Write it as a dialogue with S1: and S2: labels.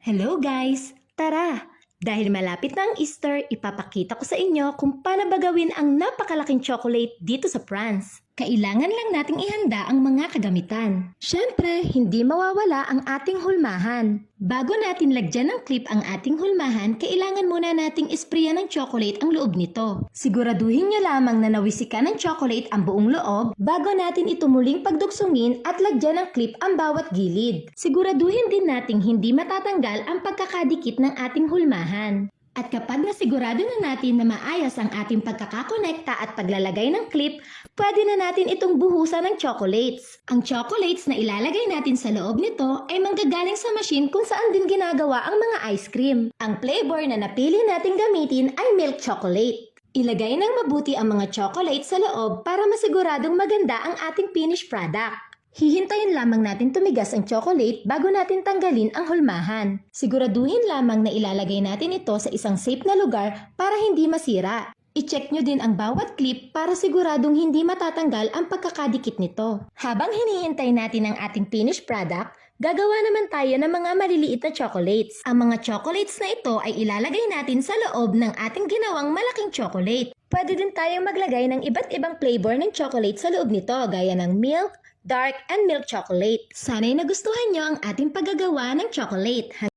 S1: Hello guys! Tara! Dahil malapit na ang Easter, ipapakita ko sa inyo kung paano ba gawin ang napakalaking chocolate dito sa France. Kailangan lang nating ihanda ang mga kagamitan. Siyempre, hindi mawawala ang ating hulmahan. Bago natin lagyan ng clip ang ating hulmahan, kailangan muna nating isprayan ng chocolate ang loob nito. Siguraduhin nyo lamang na nawisikan ng chocolate ang buong loob bago natin ito muling pagduksungin at lagyan ng clip ang bawat gilid. Siguraduhin din nating hindi matatanggal ang pagkakadikit ng ating hulmahan. At kapag nasigurado na natin na maayos ang ating pagkakakonekta at paglalagay ng clip, pwede na natin itong buhusan ng chocolates. Ang chocolates na ilalagay natin sa loob nito ay manggagaling sa machine kung saan din ginagawa ang mga ice cream. Ang flavor na napili nating gamitin ay milk chocolate. Ilagay ng mabuti ang mga chocolate sa loob para masiguradong maganda ang ating finished product. Hihintayin lamang natin tumigas ang chocolate bago natin tanggalin ang hulmahan. Siguraduhin lamang na ilalagay natin ito sa isang safe na lugar para hindi masira. I-check nyo din ang bawat clip para siguradong hindi matatanggal ang pagkakadikit nito. Habang hinihintay natin ang ating finished product, gagawa naman tayo ng mga maliliit na chocolates. Ang mga chocolates na ito ay ilalagay natin sa loob ng ating ginawang malaking chocolate. Pwede din tayong maglagay ng iba't ibang flavor ng chocolate sa loob nito gaya ng milk, dark, and milk chocolate. Sana'y nagustuhan nyo ang ating paggagawa ng chocolate.